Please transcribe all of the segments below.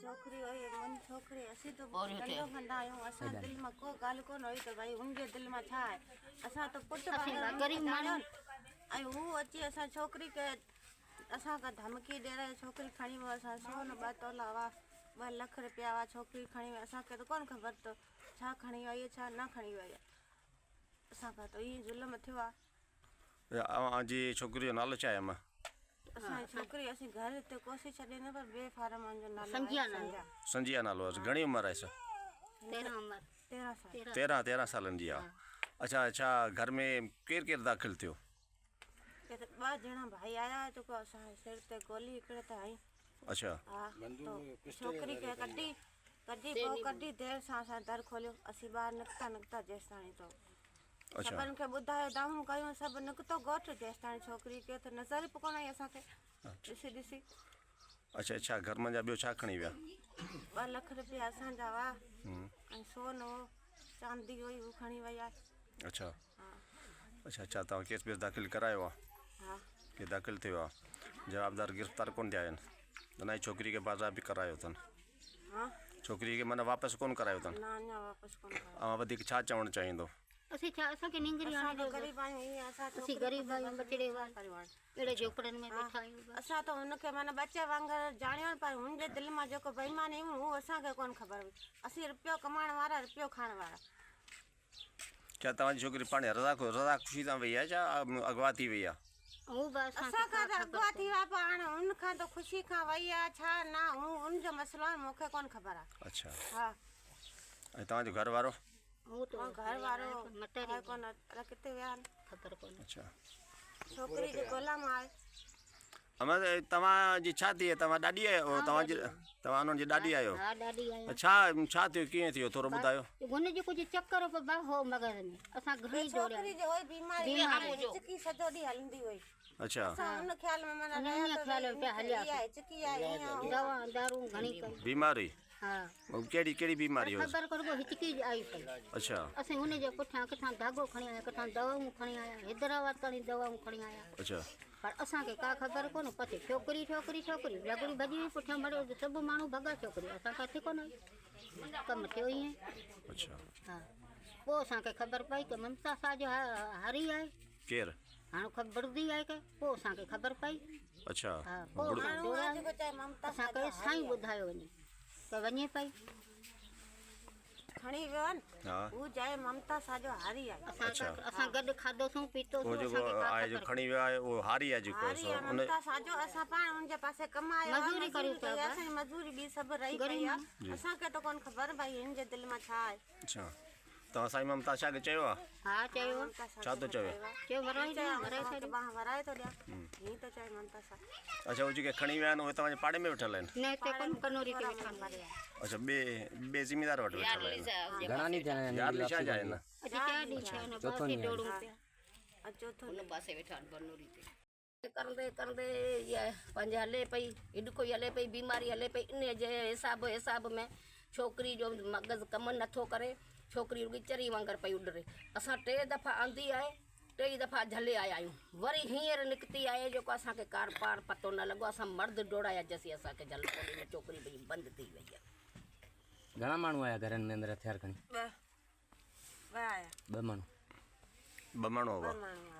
छोकरी हुई मन छोकरी असी तो गंदो कंदा आहियूं असां दिल में को ॻाल्हि कोन हुई त भई हुनजे दिल में छा आहे असां त पुट गरीब माण्हू ऐं हू अची असां छोकिरी खे असांखे धमकी ॾे रहे छोकिरी खणी वियो असां सोन 2 तोला हुआ 2 लाख रुपया हुआ छोकिरी खणी वई असांखे त कोन ख़बर त छा खणी वई आहे छा न खणी वई आहे असांखां त ईअं ज़ुल्म थियो आहे जी छोकिरी जो नालो छा आहे अम्मा असांजी छोकिरी असीं घर हिते कोशिशि छॾे न पर ॿिए फार्म जो नालो संजिया नालो आहे घणी उमिरि आहे 13 सालनि जी आहे अच्छा अच्छा घर में केरु केरु दाख़िल थियो 2 ॼणा भाई आया जेको असांजे सिर ते गोली हिकिड़े त हई अच्छा हा छोकिरी खे कढी पोइ कढी देरि सां असां दर खोलियो असीं ॿाहिरि निकिता जेसि ताणी तो सभिनि खे ॿुधायो दाऊं कयूं सभु निकितो ॻोठु जेसि ताणी छोकिरी खे त नज़र ई कोन आई असांखे ॾिसी अच्छा अच्छा घर में ॿियो छा खणी विया 2 लाख रुपया असांजा हुआ ऐं सोन हो चांदी हुई हू खणी वई आहे अच्छा अच्छा अच्छा तव्हां केस बेस दाख़िल करायो आहे हा के दाख़िल थियो आहे जवाबदार गिरफ़्तार कोन थिया आहिनि न छोकिरी खे बाज़ाबी करायो अथनि हा छोकिरी खे माना वापसि कोन करायो अथनि न अञा वापसि कोन ऐं वधीक छा चवणु चाहींदो असीं छा असांखे निंगरी आणे ग़रीब आहियूं ईअं असीं ग़रीब आहियूं बचड़े अहिड़े झोपड़नि में वेठा आहियूं असां त हुनखे माना बचे वांगुरु ॼाणियो पर हुनजे दिलि मां जेको बेईमानी हुई उहो असांखे कोन ख़बर हुई असीं रुपयो कमाइण वारा रुपयो खाइण वारा क्या तव्हांजी छोकिरी पाणे रज़ा ख़ुशी सां वई आहे छा अगवा थी वई आहे असांखां त अगवा थी विया पर हाणे हुनखां त ख़ुशी खां वई आहे छा न हुनजो मसइलो आहे मूंखे कोन ख़बर आहे अच्छा हा ऐं तव्हांजो घर वारो घर वारो कोन किथे विया आहिनि ख़बर कोन अच्छा छोकिरी जो ग़ुलाम आहे अमा तव्हांजी छा थी तव्हां ॾाॾी आहियो तव्हां हुननि जी ॾाॾी आहियो हा ॾाढी आहियूं छा थियो कीअं थियो थोरो ॿुधायो हुनजो कुझु चक्कर हो मगज़ में असां घणी छोकिरी जो हुई बीमारी चिकी सॼो ॾींहुं हलंदी हुई अच्छा असां हुन ख़्याल में माना चिकी आहे दवा दारू घणी कई बीमारी हा कहिड़ी बीमारी हुई ख़बर कोन हिचकी आई पई अच्छा असीं हुनजे पुठियां किथां धागो खणी आया किथां दवाऊं खणी आया हैदराबाद ताईं दवाऊं खणी आया अच्छा पर असांखे का ख़बर कोन पते छोकिरी लगड़ी भॼी वई पुठियां मड़ो सभु माण्हू भॻा छोकिरी असां किथे कोन कमु थियो ईअं अच्छा हा पोइ असांखे ख़बर पई की ममता शाह जो हरी आहे केरु हाणे ख़बरदी आहे की पोइ असांखे ख़बर पई अच्छा हा पोइ असांखे साईं ॿुधायो वञे त वञे पई खणी वियो हू जाए ममता साजो हारी आहे असां गॾु खाधोसीं पीतोसीं जो खणी वियो आहे उहो हारी आहे जेको ममता साजो असां पाण हुनजे पासे कमायो मज़दूरी करियूं था असांजी मज़दूरी बि सभु रही पई आहे असांखे त कोन ख़बर भई हिनजे दिलि में छा आहे अच्छा तव्हां साईं ममता शाह खे चयो आहे हा चयो छा थो चयो वराए थो ॾियां हीअं त चए ममता सां अच्छा उहो जेके खणी विया आहिनि उहे तव्हांजे पाड़े में वेठल आहिनि न हिते कोन कनोरी ते वेठल आहिनि अच्छा ॿिए ज़िमेदार वटि वेठल आहिनि घणा ॾींहं थिया आहिनि यार लिशा जा आहिनि चोथों ॾींहुं चोथों पासे वेठा आहिनि कनोरी ते करंदे ये पंहिंजे हले पई हिॾ कोई हले पई बीमारी हले पई इन जे हिसाब में छोकिरी जो मग़ज़ कमु नथो करे छोकिरी रुॻी चरी वांगुरु पई उॾरे असां 3 दफ़ा आंदी आहे 3 दफ़ा झले आया आहियूं वरी हींअर निकिती आहे जेको असांखे कार पार पतो न लॻो असां मर्द डोड़ाया जसीं असांखे झल कोन्हे छोकिरी भई बंदि थी वई आहे घणा माण्हू आया घरनि में अंदरि हथियार खणी 2 माण्हू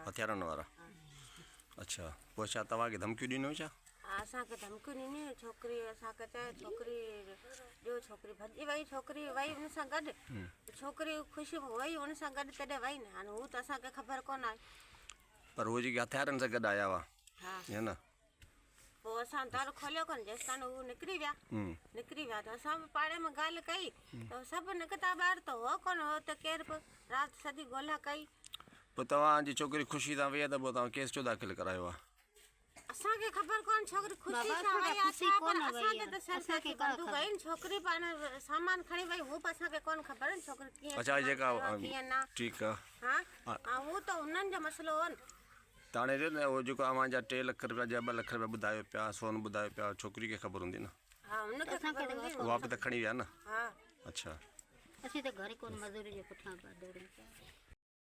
हथियारनि वारा अच्छा पोइ छा तव्हांखे धमकियूं ॾिनियूं छा असांखे धमकियूं ॾिनियूं छोकिरी असांखे चए छोकिरी भॼी वई छोकिरी वई हुन सां गॾु छोकिरी ख़ुशी वई हुन सां गॾु तॾहिं वई न हाणे हू त असांखे ख़बर कोन आहे पर उहे जेके हथियारनि सां गॾु आया हुआ हा न पोइ असां दर खोलियो कोन जेसि ताईं हू निकिरी विया त असां बि पाड़े में ॻाल्हि कई त सभु निकिता ॿाहिरि त हो कोन हो त केरु बि राति सॼी ॻोल्हा कई पोइ तव्हांजी छोकिरी ख़ुशी सां वई आहे त पोइ तव्हां केस छो दाख़िल करायो आहे असांखे ख़बर कोन छोकिरी ख़ुशी सां वई आहे छा पर असांखे त सर ते बंदूक आहिनि छोकिरी पाण सामान खणी वई हू बि असांखे कोन ख़बर आहिनि छोकिरी कीअं अच्छा जेका कीअं न ठीकु आहे हा हू त उन्हनि जो मसइलो हो न त हाणे उहो जेको अव्हांजा 3 लाख रुपया या 2 लाख रुपया ॿुधायो पिया सोन ॿुधायो पिया छोकिरी खे ख़बर हूंदी न हा हुनखे ख़बर हूंदी उहा बि त खणी विया न हा अच्छा असीं त घर कोन मज़दूरी जे पुठियां दौड़ूं पिया